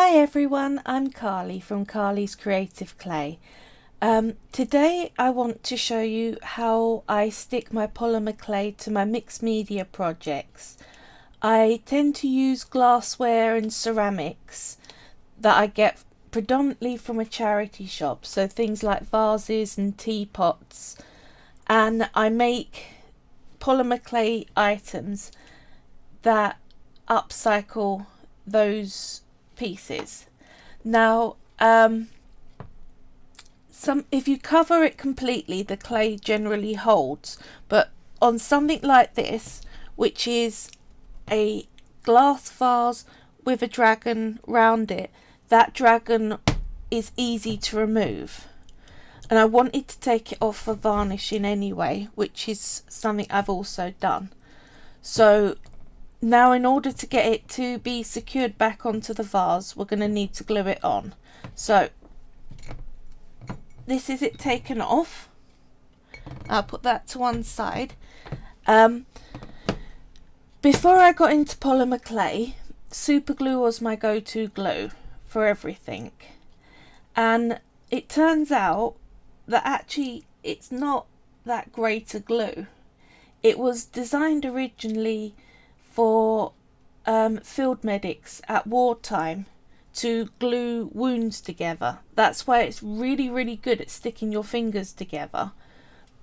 Hi everyone, I'm Carly from Carly's Creative Clay. Today I want to show you how I stick my polymer clay to my mixed media projects. I tend to use glassware and ceramics that I get predominantly from a charity shop, so things like vases and teapots, and I make polymer clay items that upcycle those pieces. Now, if you cover it completely, the clay generally holds, but on something like this, which is a glass vase with a dragon round it, that dragon is easy to remove. And I wanted to take it off for varnishing anyway, which is something I've also done. So now, in order to get it to be secured back onto the vase, we're going to need to glue it on. So this is it taken off. I'll put that to one side. Before I got into polymer clay, super glue was my go-to glue for everything. And it turns out that actually it's not that great a glue. It was designed originally for field medics at wartime to glue wounds together. That's why it's really good at sticking your fingers together,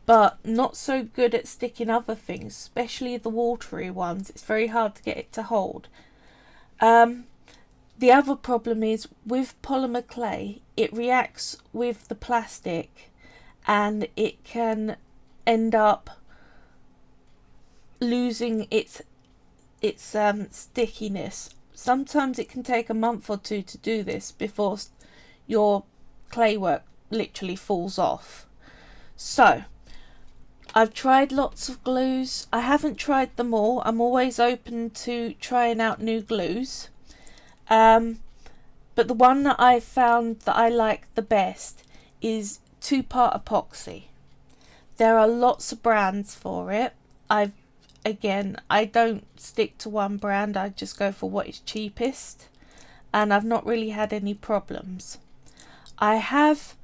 but not so good at sticking other things, especially the watery ones. It's very hard to get it to hold. The other problem is with polymer clay, it reacts with the plastic and it can end up losing its stickiness. Sometimes it can take a month or two to do this before your clay work literally falls off. So I've tried lots of glues. I haven't tried them all. I'm always open to trying out new glues, but the one that I found that I like the best is 2-part epoxy. There are lots of brands for it. I don't stick to one brand, I just go for what is cheapest, and I've not really had any problems. I have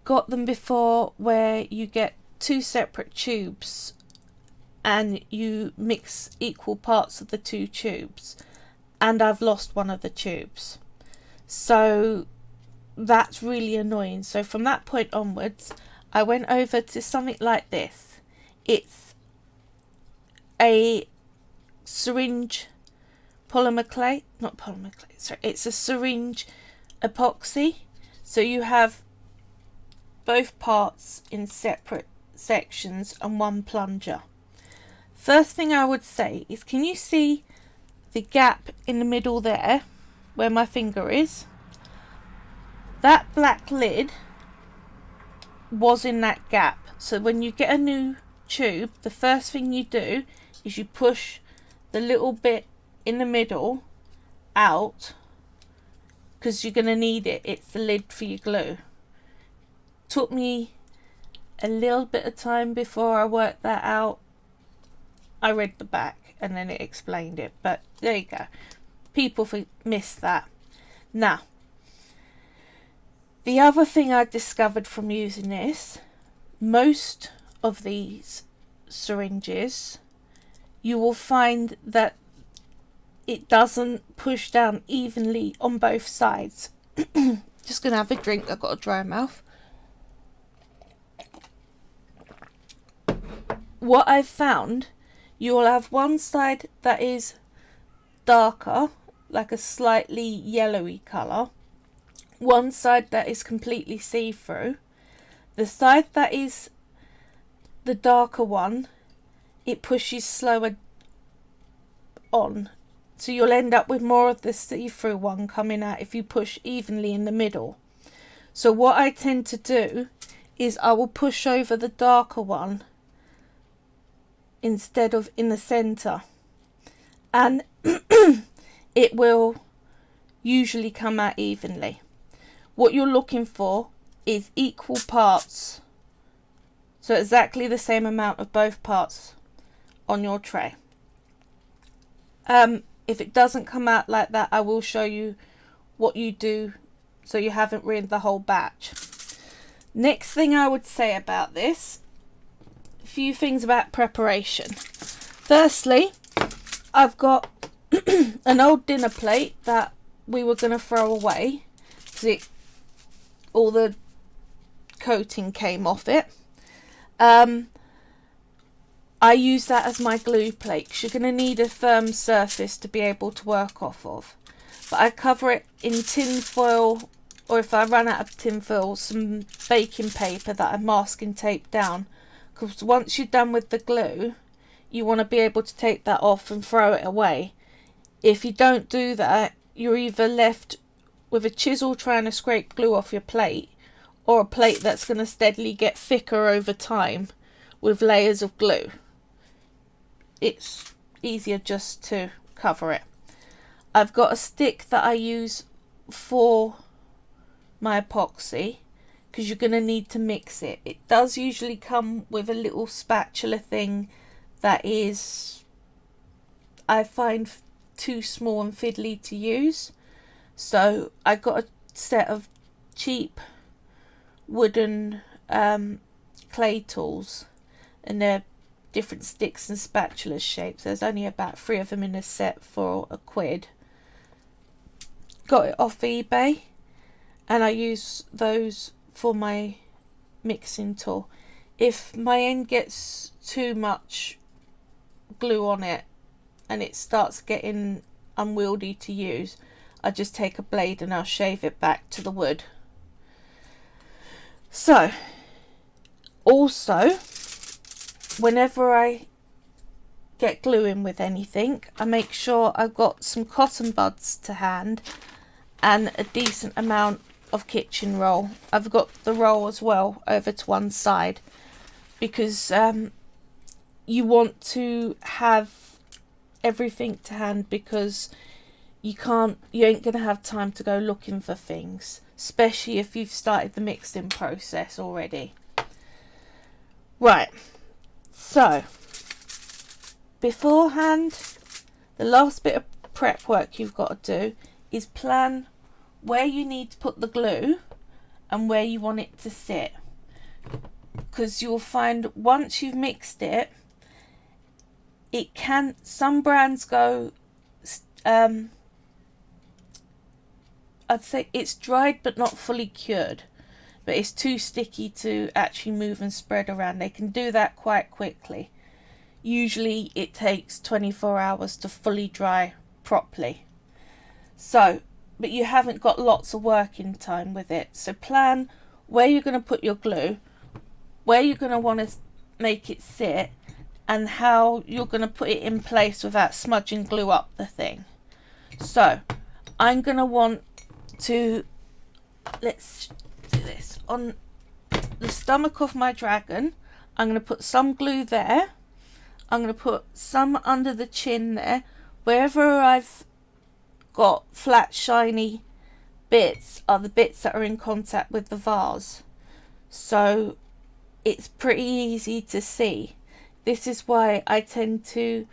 got them before where you get 2 separate tubes and you mix equal parts of the 2 tubes, and I've lost one of the tubes. So that's really annoying. So from that point onwards, I went over to something like this. It's a syringe polymer clay, not polymer clay, sorry, it's a syringe epoxy. So you have both parts in separate sections and one plunger. First thing I would say is, can you see the gap in the middle there where my finger is? That black lid was in that gap. So when you get a new tube, the first thing you do is you push the little bit in the middle out, because you're going to need it. It's the lid for your glue. Took me a little bit of time before I worked that out. I read the back and then it explained it, but there you go. People miss that. Now, the other thing I discovered from using this, most of these syringes, you will find that it doesn't push down evenly on both sides. Just gonna have a drink, I've got a dry mouth. What I've found, you will have one side that is darker, like a slightly yellowy colour, one side that is completely see-through. The side that is the darker one, it pushes slower on, so you'll end up with more of the see-through one coming out if you push evenly in the middle. So what I tend to do is I will push over the darker one instead of in the center, and it will usually come out evenly. What you're looking for is equal parts, so exactly the same amount of both parts on your tray. If it doesn't come out like that, I will show you what you do so you haven't ruined the whole batch. Next thing I would say about this, a few things about preparation. Firstly, I've got an old dinner plate that we were going to throw away because all the coating came off it. I use that as my glue plate because you're going to need a firm surface to be able to work off of. But I cover it in tin foil, or if I run out of tin foil, some baking paper that I masking tape down, because once you're done with the glue you want to be able to take that off and throw it away. If you don't do that, you're either left with a chisel trying to scrape glue off your plate, or a plate that's going to steadily get thicker over time with layers of glue. It's easier just to cover it. I've got a stick that I use for my epoxy because you're going to need to mix it. It does usually come with a little spatula thing that is, I find, too small and fiddly to use. So I got a set of cheap wooden clay tools, and they're different sticks and spatula shapes. There's only about 3 of them in a set for £1. Got it off eBay, and I use those for my mixing tool. If my end gets too much glue on it and it starts getting unwieldy to use, I just take a blade and I'll shave it back to the wood. So also, whenever I get glue in with anything, I make sure I've got some cotton buds to hand and a decent amount of kitchen roll. I've got the roll as well over to one side because you want to have everything to hand, because you ain't gonna have time to go looking for things, especially if you've started the mixing process already. Right, so beforehand, the last bit of prep work you've got to do is plan where you need to put the glue and where you want it to sit, because you'll find once you've mixed it, some brands go, I'd say it's dried but not fully cured, but it's too sticky to actually move and spread around. They can do that quite quickly. Usually it takes 24 hours to fully dry properly. So, but you haven't got lots of working time with it. So plan where you're going to put your glue, where you're going to want to make it sit, and how you're going to put it in place without smudging glue up the thing. So I'm going to want to, let's do this, on the stomach of my dragon, I'm going to put some glue there. I'm going to put some under the chin there. Wherever I've got flat shiny bits are the bits that are in contact with the vase, so it's pretty easy to see. This is why I tend to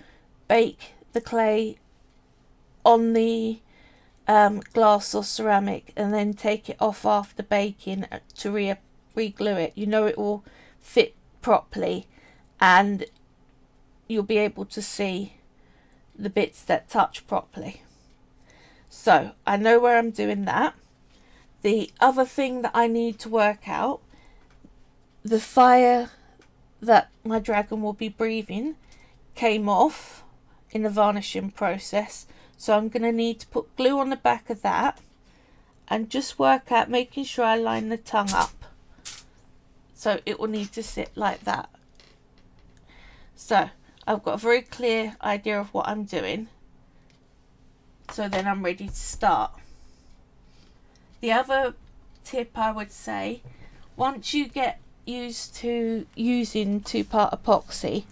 bake the clay on the glass or ceramic and then take it off after baking to re-glue it. You know it will fit properly and you'll be able to see the bits that touch properly. So I know where I'm doing that. The other thing that I need to work out, the fire that my dragon will be breathing came off in the varnishing process, so I'm going to need to put glue on the back of that and just work out, making sure I line the tongue up, so it will need to sit like that. So I've got a very clear idea of what I'm doing, so then I'm ready to start. The other tip I would say, once you get used to using 2-part epoxy,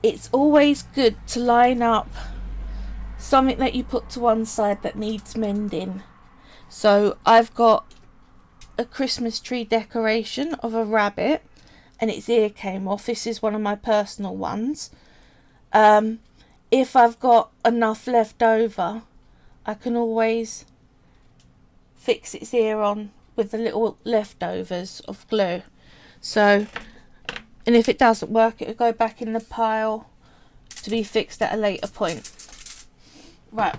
it's always good to line up something that you put to one side that needs mending. So I've got a Christmas tree decoration of a rabbit and its ear came off. This is one of my personal ones. If I've got enough left over, I can always fix its ear on with the little leftovers of glue. So, and if it doesn't work, it'll go back in the pile to be fixed at a later point. Right,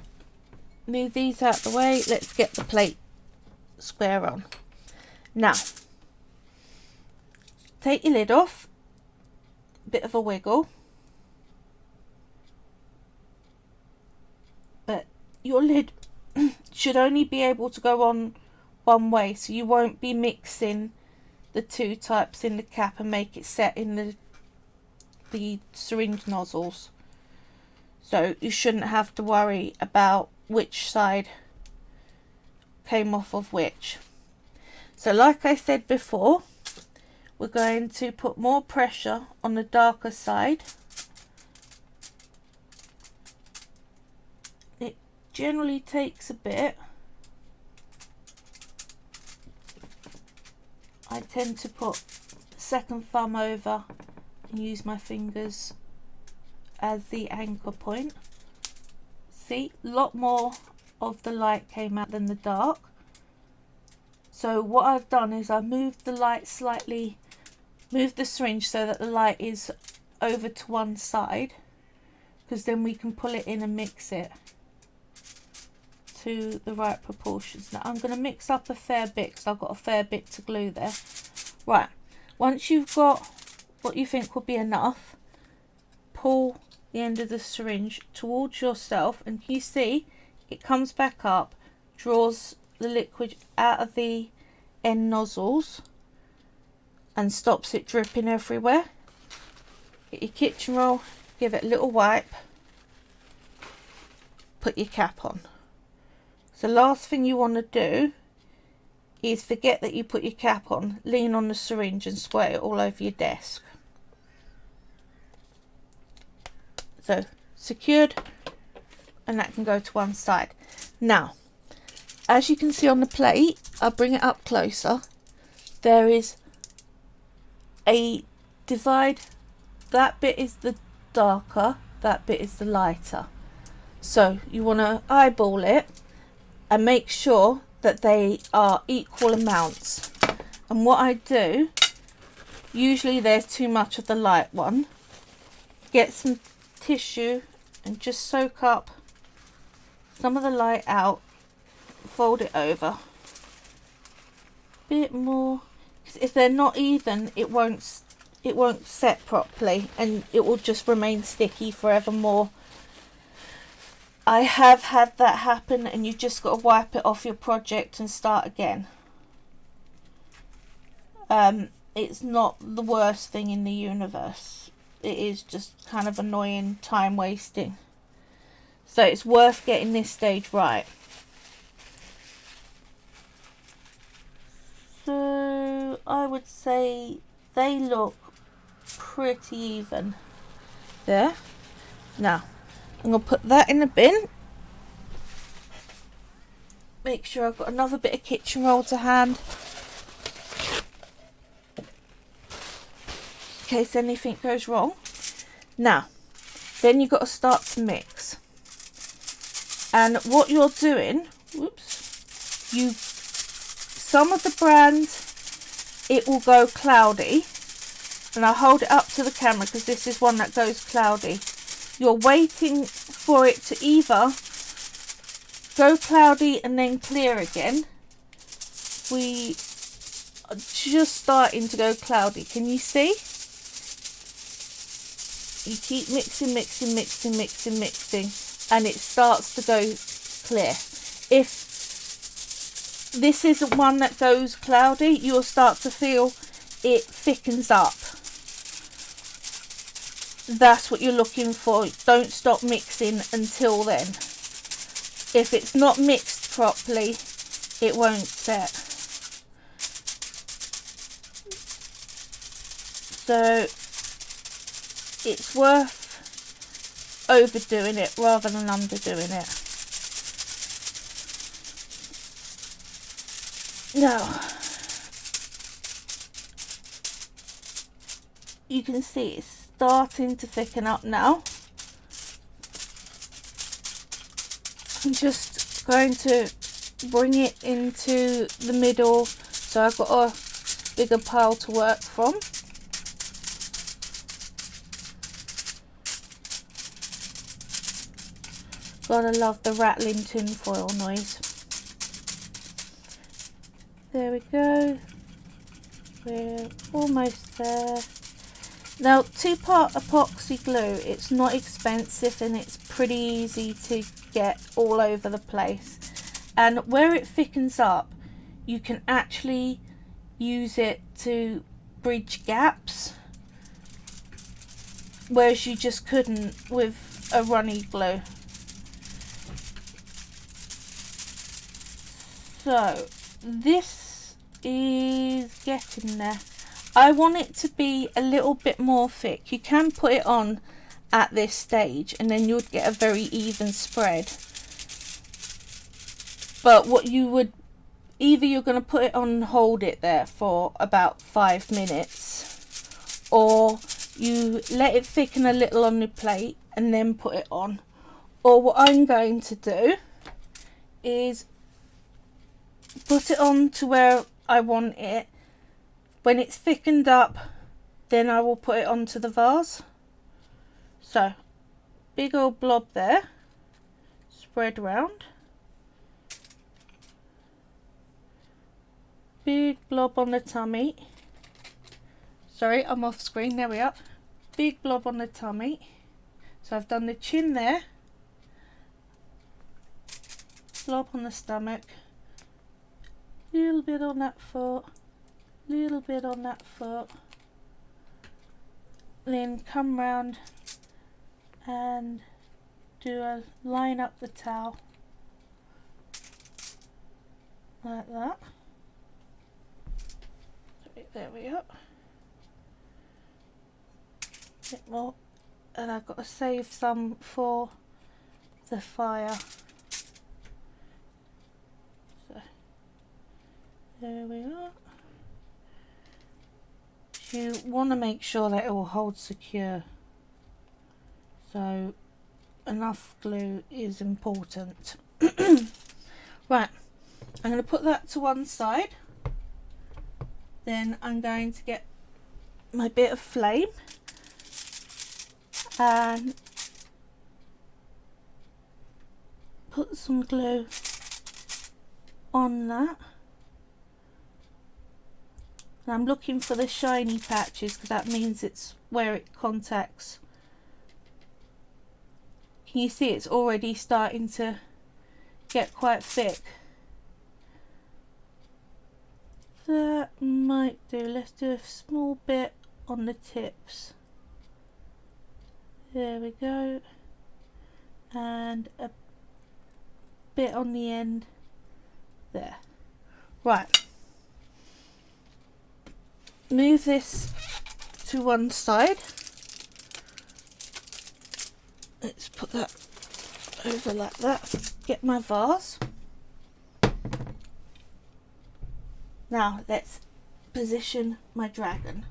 move these out the way. Let's get the plate square on. Now, take your lid off, bit of a wiggle, but your lid should only be able to go on one way, so you won't be mixing the two types in the cap and make it set in the syringe nozzles. So you shouldn't have to worry about which side came off of which. So like I said before, we're going to put more pressure on the darker side. It generally takes a bit. I tend to put second thumb over and use my fingers as the anchor point. See, a lot more of the light came out than the dark. So what I've done is I've moved the light slightly, moved the syringe so that the light is over to one side, because then we can pull it in and mix it to the right proportions. Now I'm going to mix up a fair bit because I've got a fair bit to glue there. Right, once you've got what you think will be enough, pull the end of the syringe towards yourself, and you see it comes back up, draws the liquid out of the end nozzles and stops it dripping everywhere. Get your kitchen roll, give it a little wipe, put your cap on. So last thing you want to do is forget that you put your cap on, lean on the syringe and squirt it all over your desk. So secured, and that can go to one side. Now, as you can see on the plate, I'll bring it up closer. There is a divide. That bit is the darker, that bit is the lighter. So you want to eyeball it and make sure that they are equal amounts. And what I do, usually there's too much of the light one, get some tissue and just soak up some of the light out, fold it over a bit more, because if they're not even, it won't set properly and it will just remain sticky forevermore. I have had that happen, and you've just got to wipe it off your project and start again. It's not the worst thing in the universe. It is just kind of annoying, time wasting. So it's worth getting this stage right. So I would say they look pretty even there. Now I'm going to put that in the bin. Make sure I've got another bit of kitchen roll to hand, in case anything goes wrong. Now, then you've got to start to mix. And what you're doing, some of the brands, it will go cloudy. And I'll hold it up to the camera because this is one that goes cloudy. You're waiting for it to either go cloudy and then clear again. We are just starting to go cloudy. Can you see? You keep mixing, mixing, mixing, mixing, mixing, and it starts to go clear. If this isn't one that goes cloudy, you'll start to feel it thickens up. That's what you're looking for. Don't stop mixing until then. If it's not mixed properly, it won't set. So it's worth overdoing it rather than underdoing it. Now, you can see it's starting to thicken up now. I'm just going to bring it into the middle so I've got a bigger pile to work from. Gotta love the rattling tin foil noise. There we go. We're almost there. Now, 2-part epoxy glue, it's not expensive and it's pretty easy to get all over the place. And where it thickens up, you can actually use it to bridge gaps, whereas you just couldn't with a runny glue. So this is getting there. I want it to be a little bit more thick. You can put it on at this stage and then you'd get a very even spread. But what you would, either you're going to put it on and hold it there for about 5 minutes, or you let it thicken a little on the plate and then put it on. Or what I'm going to do is put it on to where I want it. When it's thickened up, then I will put it onto the vase. So, big old blob there, spread round. Big blob on the tummy. Sorry, I'm off screen, there we are. Big blob on the tummy. So I've done the chin there. Blob on the stomach. Little bit on that foot. Little bit on that foot. Then come round and do a line up the towel. Like that. There we are. Bit more, and I've got to save some for the fire. So there we are. You want to make sure that it will hold secure. So enough glue is important. Right, I'm going to put that to one side. Then I'm going to get my bit of flame and put some glue on that. And I'm looking for the shiny patches because that means it's where it contacts. Can you see it's already starting to get quite thick? That might do. Let's do a small bit on the tips. There we go. And a bit on the end there. Right. Move this to one side. Let's put that over like that. Get my vase. Now let's position my dragon.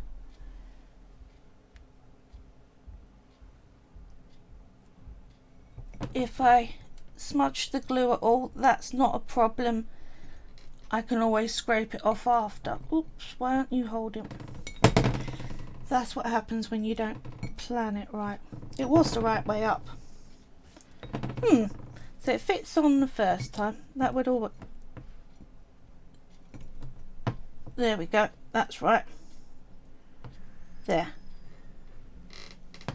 If I smudge the glue at all, that's not a problem. I can always scrape it off after. Oops, why aren't you holding? That's what happens when you don't plan it right. It was the right way up. So it fits on the first time. That would all. There we go. That's right. There.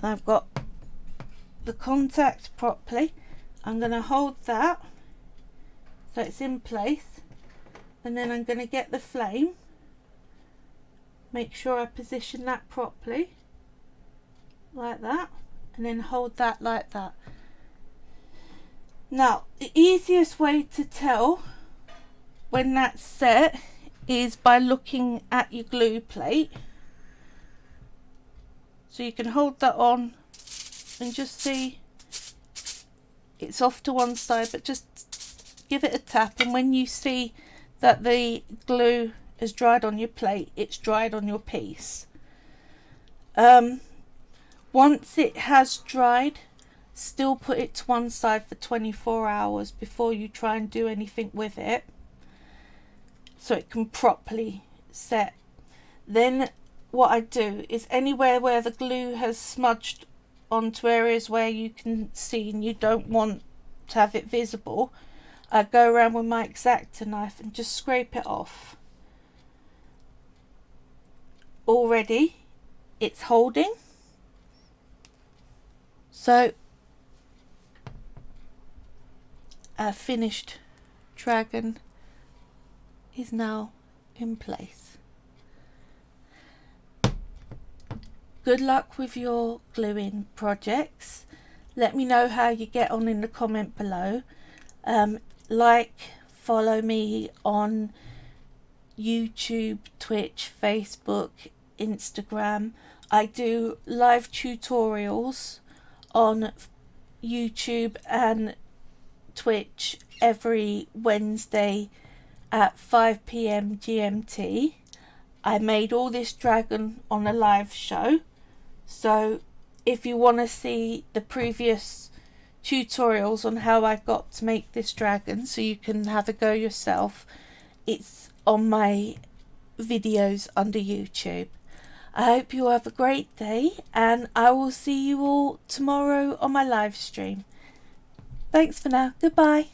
I've got the contact properly. I'm going to hold that so it's in place. And then I'm going to get the flame, make sure I position that properly, like that, and then hold that like that. Now, the easiest way to tell when that's set is by looking at your glue plate. So you can hold that on and just see it's off to one side, but just give it a tap, and when you see that the glue is dried on your plate, it's dried on your piece. Once it has dried, still put it to one side for 24 hours before you try and do anything with it, so it can properly set. Then what I do is anywhere where the glue has smudged onto areas where you can see and you don't want to have it visible, I go around with my X-Acto knife and just scrape it off. Already it's holding, so our finished dragon is now in place. Good luck with your gluing projects. Let me know how you get on in the comment below. Follow me on YouTube, Twitch, Facebook, Instagram. I do live tutorials on YouTube and Twitch every Wednesday at 5 PM GMT. I made all this dragon on a live show, so if you want to see the previous tutorials on how I got to make this dragon so you can have a go yourself, it's on my videos under YouTube. I hope you have a great day, and I will see you all tomorrow on my live stream. Thanks for now. Goodbye.